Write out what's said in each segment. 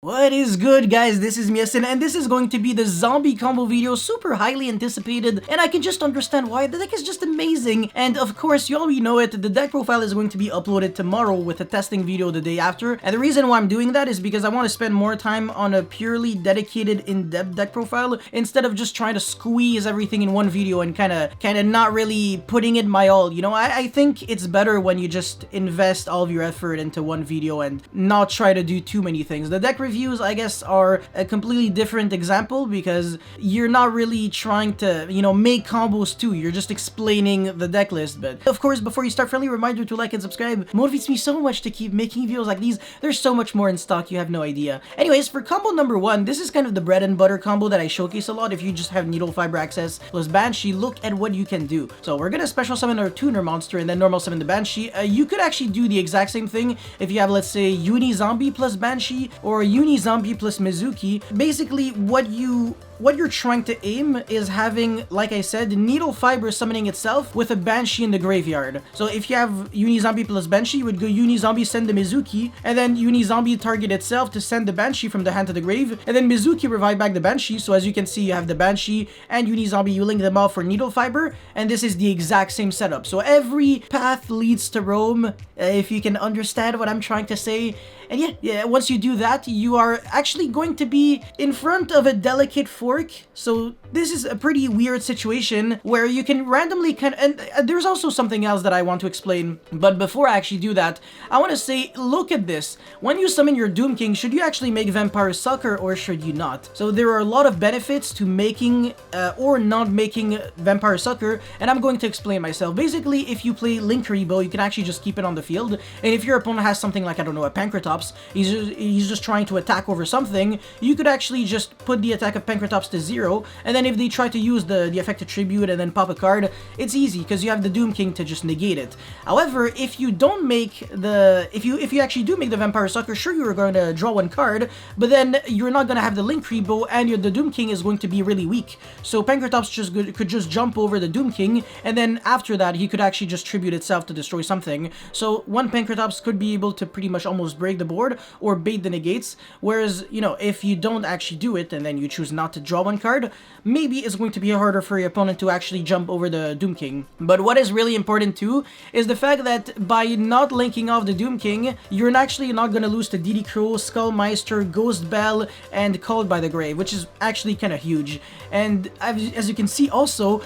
What is good, guys? This is Miasin, and this is going to be the zombie combo video, super highly anticipated, and I can just understand why. The deck is just amazing, and of course, you already know it, the deck profile is going to be uploaded tomorrow with a testing video the day after, and the reason why I'm doing that is because I want to spend more time on a purely dedicated, in-depth deck profile, instead of just trying to squeeze everything in one video and kind of not really putting it my all, you know? I think it's better when you just invest all of your effort into one video and not try to do too many things. The deck reviews, I guess, are a completely different example because you're not really trying to, you know, make combos too. You're just explaining the deck list. But of course, before you start, friendly reminder to like and subscribe. Motivates me so much to keep making videos like these. There's so much more in stock, you have no idea. Anyways, for combo number one, this is kind of the bread and butter combo that I showcase a lot. If you just have Needle Fiber access plus Banshee, look at what you can do. So we're gonna special summon our tuner monster and then normal summon the Banshee. You could actually do the exact same thing if you have, let's say, Uni Zombie plus Banshee or Uni Zombie plus Mizuki. Basically, what you're trying to aim is having, like I said, Needle Fiber summoning itself with a Banshee in the graveyard. So if you have Uni Zombie plus Banshee, you would go Uni Zombie, send the Mizuki, and then Uni Zombie target itself to send the Banshee from the hand to the grave, and then Mizuki revive back the Banshee. So as you can see, you have the Banshee and Uni Zombie, you link them off for Needle Fiber, and this is the exact same setup. So every path leads to Rome, if you can understand what I'm trying to say. And yeah, once you do that, you are actually going to be in front of a delicate fork. So this is a pretty weird situation where you can randomly and there's also something else that I want to explain. But before I actually do that, I want to say, look at this. When you summon your Doom King, should you actually make Vampire Sucker or should you not? So there are a lot of benefits to making or not making Vampire Sucker, and I'm going to explain myself. Basically, if you play Linkuriboh, you can actually just keep it on the field, and if your opponent has something like, I don't know, a Pancratops, he's just trying to attack over something, you could actually just put the attack of Pancratops to 0, and then if they try to use the effective tribute and then pop a card, it's easy because you have the Doom King to just negate it. However, if you don't make if you actually do make the Vampire Sucker, sure, you're going to draw one card, but then you're not going to have the Linkuriboh, and the Doom King is going to be really weak. So Pancratops could just jump over the Doom King, and then after that, he could actually just tribute itself to destroy something. So one Pancratops could be able to pretty much almost break the board or bait the negates, whereas, you know, if you don't actually do it and then you choose not to draw one card, maybe it's going to be harder for your opponent to actually jump over the Doom King. But what is really important too is the fact that by not linking off the Doom King, you're actually not going to lose to DD Crow, Skullmeister, Ghost Bell, and Called by the Grave, which is actually kind of huge. And as you can see also,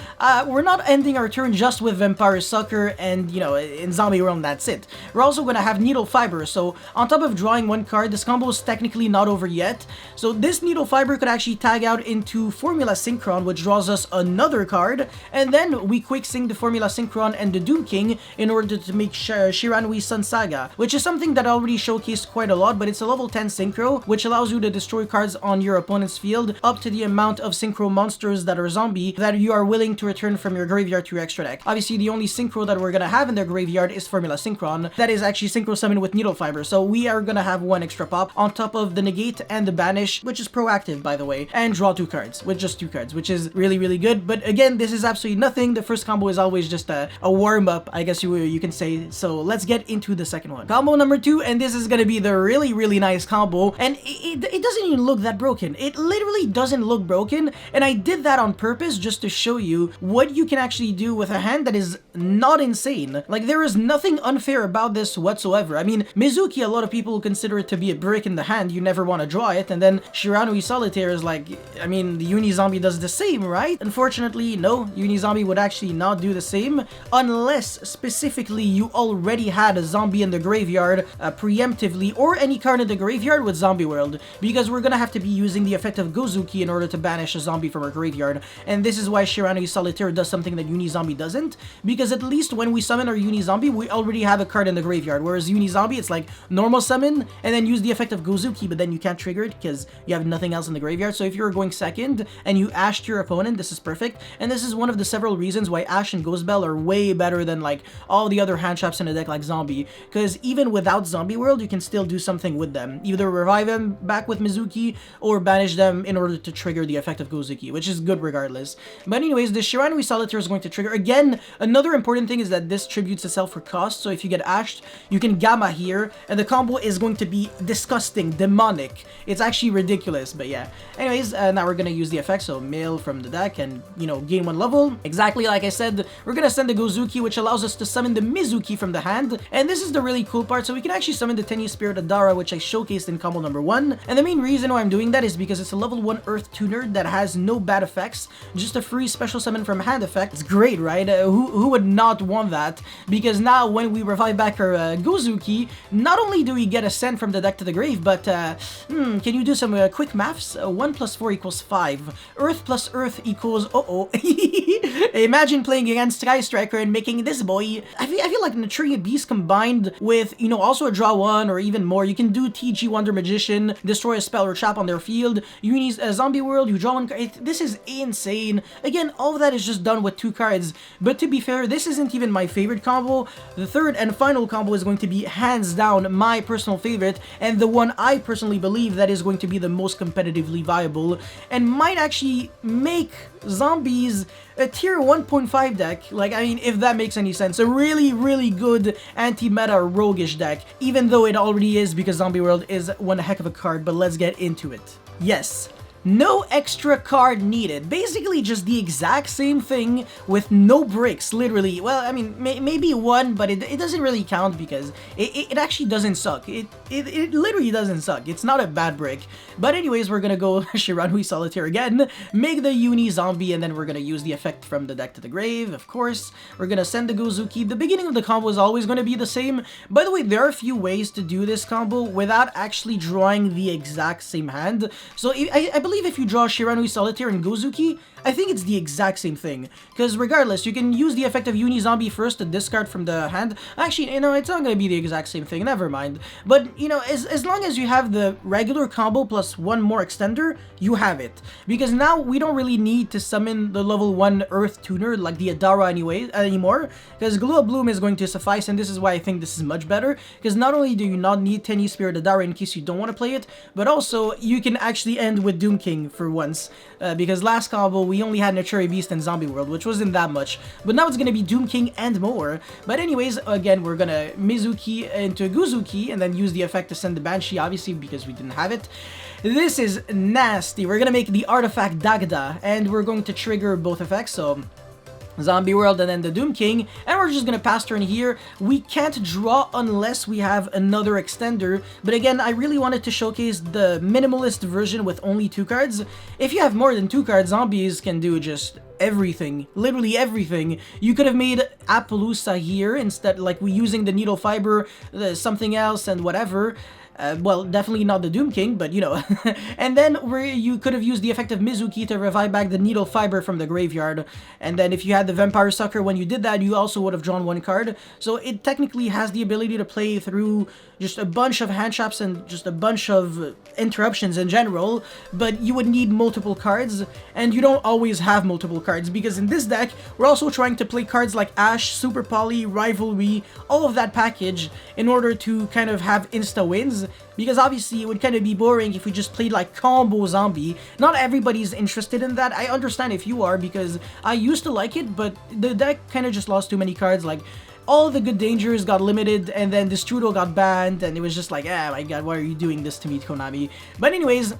we're not ending our turn just with Vampire Sucker and, you know, in Zombie Realm, that's it. We're also going to have Needle Fiber, so on top of drawing one card, this combo is technically not over yet. So this Needle Fiber could actually tag out into Formula Synchron, which draws us another card, and then we quick sync the Formula Synchron and the Doom King in order to make Shiranui Sun Saga, which is something that I already showcased quite a lot, but it's a level 10 Synchro, which allows you to destroy cards on your opponent's field up to the amount of Synchro monsters that are zombie that you are willing to return from your graveyard to your extra deck. Obviously, the only Synchro that we're gonna have in their graveyard is Formula Synchron, that is actually Synchro summoned with Needle Fiber, so we are gonna have one extra pop on top of the negate and the banish, which is proactive, by the way, and draw 2 cards with just 2 cards, which is really good. But again, this is absolutely nothing. The first combo is always just a warm-up, I guess you can say. So let's get into the second one. Combo number 2, and this is gonna be the really nice combo, and it doesn't even look that broken. It literally doesn't look broken, and I did that on purpose just to show you what you can actually do with a hand that is not insane. Like, there is nothing unfair about this whatsoever. I mean, Mizuki, a lot of people consider it to be a brick in the hand, you never want to draw it, and then Shiranui Solitaire is like, I mean, the Uni Zombie does the same, right? Unfortunately, no, Uni Zombie would actually not do the same, unless specifically you already had a zombie in the graveyard preemptively, or any card in the graveyard with Zombie World, because we're gonna have to be using the effect of Gozuki in order to banish a zombie from our graveyard, and this is why Shiranui Solitaire does something that Uni Zombie doesn't, because at least when we summon our Uni Zombie, we already have a card in the graveyard, whereas Uni Zombie, it's like normal summon, and then use the effect of Gozuki, but then you can't trigger it because you have nothing else in the graveyard. So if you're going second and you ashed your opponent, this is perfect. And this is one of the several reasons why Ash and Ghost Bell are way better than like all the other hand traps in a deck like Zombie, because even without Zombie World, you can still do something with them. Either revive them back with Mizuki or banish them in order to trigger the effect of Gozuki, which is good regardless. But anyways, the Shiranui Solitaire is going to trigger. Again, another important thing is that this tributes itself for cost, so if you get ashed, you can Gamma here, and the combo is going to be disgusting, demonic. It's actually ridiculous, but yeah. Anyways, now we're gonna use the effect, so mail from the deck and, you know, gain 1 level. Exactly like I said, we're gonna send the Gozuki, which allows us to summon the Mizuki from the hand, and this is the really cool part, so we can actually summon the 10 Spirit Adara, which I showcased in combo number 1, and the main reason why I'm doing that is because it's a level 1 Earth Tuner that has no bad effects, just a free special summon from hand effect. It's great, right? Who would not want that? Because now when we revive back our Gozuki, not only do we get a send from the deck to the grave, but can you do some quick maths? 1 plus 4 equals 5. Earth plus Earth equals Imagine playing against Sky Striker and making this boy. I feel like Naturia Beast combined with, you know, also a draw 1 or even more. You can do TG Wonder Magician, destroy a spell or trap on their field. You need a Zombie World, you draw 1 card. This is insane. Again, all of that is just done with 2 cards. But to be fair, this isn't even my favorite combo. The third and final combo is going to be hands down my personal favorite, and the one I personally believe that is going to be the most competitively viable, and might actually make Zombies a tier 1.5 deck. Like, I mean, if that makes any sense. A really, really good anti-meta roguish deck, even though it already is, because Zombie World is one heck of a card, but let's get into it. Yes. No extra card needed. Basically just the exact same thing with no bricks, literally. Well, I mean, maybe 1, but it doesn't really count because it actually doesn't suck. It literally doesn't suck. It's not a bad brick. But anyways, we're gonna go Shiranui Solitaire again, make the Uni Zombie, and then we're gonna use the effect from the deck to the grave, of course. We're gonna send the Gozuki. The beginning of the combo is always gonna be the same. By the way, there are a few ways to do this combo without actually drawing the exact same hand. So I believe if you draw Shiranui Solitaire and Gozuki, I think it's the exact same thing. Because regardless, you can use the effect of Uni Zombie first to discard from the hand. Actually, you know, it's not going to be the exact same thing, never mind. But, you know, as long as you have the regular combo plus 1 more extender, you have it. Because now we don't really need to summon the level 1 Earth Tuner like the Adara anymore. Because Glow Up Bloom is going to suffice, and this is why I think this is much better. Because not only do you not need 10 Spirit Adara in case you don't want to play it, but also you can actually end with Doom King for once. Because last combo, we only had Naturia Beast and Zombie World, which wasn't that much. But now it's going to be Doom King and more. But anyways, again, we're going to Mizuki into Gozuki, and then use the effect to send the Banshee, obviously, because we didn't have it. This is nasty. We're going to make the Artifact Dagda, and we're going to trigger both effects, so Zombie World and then the Doom King, and we're just gonna pass turn here. We can't draw unless we have another extender, but again, I really wanted to showcase the minimalist version with only 2 cards. If you have more than 2 cards, zombies can do just everything, literally everything. You could have made Appaloosa here instead, like we using the Needle Fiber, something else, and whatever. Well, definitely not the Doom King, but you know. And then you could have used the effect of Mizuki to revive back the Needle Fiber from the graveyard. And then if you had the Vampire Sucker when you did that, you also would have drawn 1 card. So it technically has the ability to play through just a bunch of hand traps and just a bunch of interruptions in general, but you would need multiple cards, and you don't always have multiple cards, because in this deck, we're also trying to play cards like Ash, Super Poly, Rivalry, all of that package, in order to kind of have insta wins, because obviously it would kind of be boring if we just played like combo zombie. Not everybody's interested in that. I understand if you are, because I used to like it, but the deck kind of just lost too many cards. Like, all the good dangers got limited, and then Destrudo got banned, and it was just like, oh my god, why are you doing this to me, Konami? But anyways,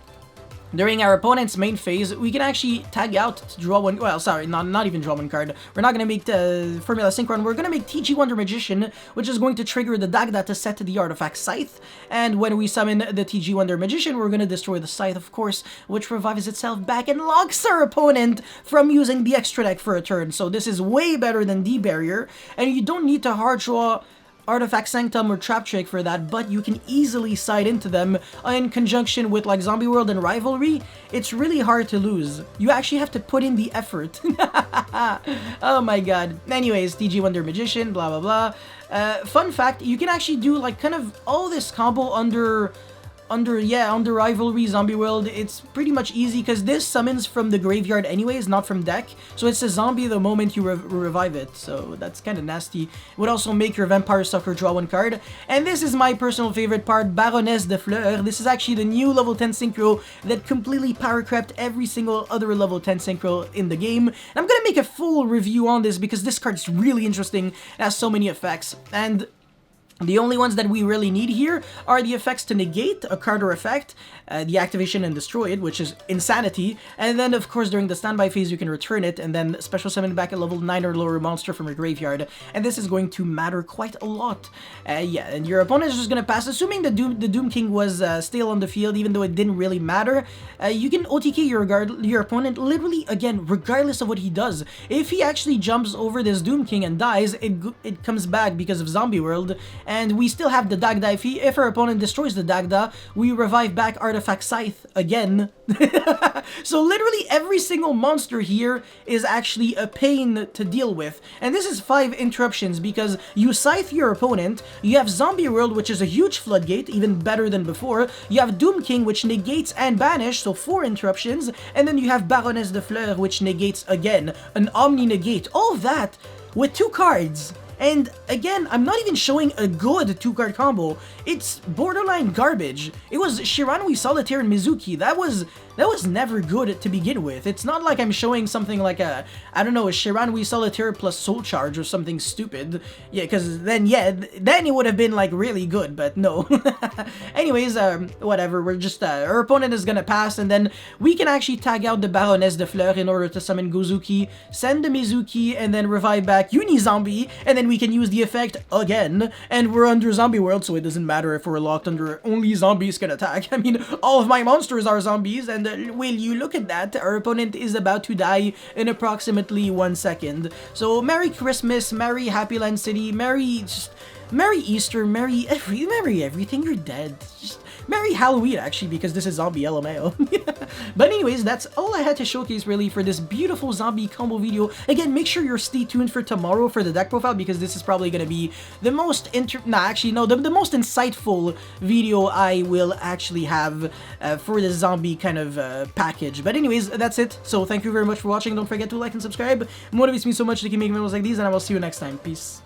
during our opponent's main phase, we can actually tag out to draw 1, well, sorry, not even draw 1 card. We're not going to make the Formula Synchron, we're going to make TG Wonder Magician, which is going to trigger the Dagda to set to the Artifact Scythe, and when we summon the TG Wonder Magician, we're going to destroy the Scythe, of course, which revives itself back and locks our opponent from using the extra deck for a turn. So this is way better than D-Barrier, and you don't need to hard draw Artifact Sanctum or Trap Trick for that, but you can easily side into them in conjunction with like Zombie World and Rivalry. It's really hard to lose. You actually have to put in the effort. Oh my god. Anyways, TG Wonder Magician, blah blah blah. Fun fact, you can actually do like kind of all this combo under under Rivalry, Zombie World, it's pretty much easy because this summons from the graveyard anyways, not from deck. So it's a zombie the moment you revive it. So that's kind of nasty. It would also make your Vampire Sucker draw 1 card. And this is my personal favorite part, Baroness de Fleur. This is actually the new level 10 synchro that completely power crept every single other level 10 synchro in the game. And I'm gonna make a full review on this because this card's really interesting. It has so many effects. And the only ones that we really need here are the effects to negate a card or effect, the activation and destroy it, which is insanity, and then of course during the standby phase you can return it and then special summon back a level 9 or lower monster from your graveyard, and this is going to matter quite a lot. Yeah, and your opponent is just going to pass, assuming the Doom King was still on the field, even though it didn't really matter. You can OTK your opponent literally, again, regardless of what he does. If he actually jumps over this Doom King and dies, it comes back because of Zombie World. And we still have the Dagda. If our opponent destroys the Dagda, we revive back Artifact Scythe again. So literally every single monster here is actually a pain to deal with. And this is 5 interruptions because you Scythe your opponent, you have Zombie World, which is a huge floodgate, even better than before, you have Doom King, which negates and banish, so 4 interruptions, and then you have Baroness de Fleur, which negates again, an Omni Negate, all of that with 2 cards. And again, I'm not even showing a good 2-card combo. It's borderline garbage. It was Shiranui Solitaire and Mizuki. That was never good to begin with. It's not like I'm showing something like a, I don't know, a Shiranui Solitaire plus Soul Charge or something stupid. Yeah, because then it would have been like really good, but no. Anyways, whatever, we're just, our opponent is gonna pass, and then we can actually tag out the Baroness de Fleur in order to summon Gozuki, send the Mizuki, and then revive back Uni-Zombie, and then we can use the effect again, and we're under Zombie World, so it doesn't matter if we're locked under only zombies can attack. I mean, all of my monsters are zombies, and will you look at that, our opponent is about to die in approximately 1 second. So Merry Christmas, Merry Happy Land City, Merry Easter, Merry everything, you're dead. Just Merry Halloween, actually, because this is Zombie LMAO. But anyways, that's all I had to showcase, really, for this beautiful zombie combo video. Again, make sure you're stay tuned for tomorrow for the deck profile, because this is probably going to be the most the most insightful video I will actually have for the zombie kind of package. But anyways, that's it. So thank you very much for watching. Don't forget to like and subscribe. It motivates me so much to keep making videos like these, and I will see you next time. Peace.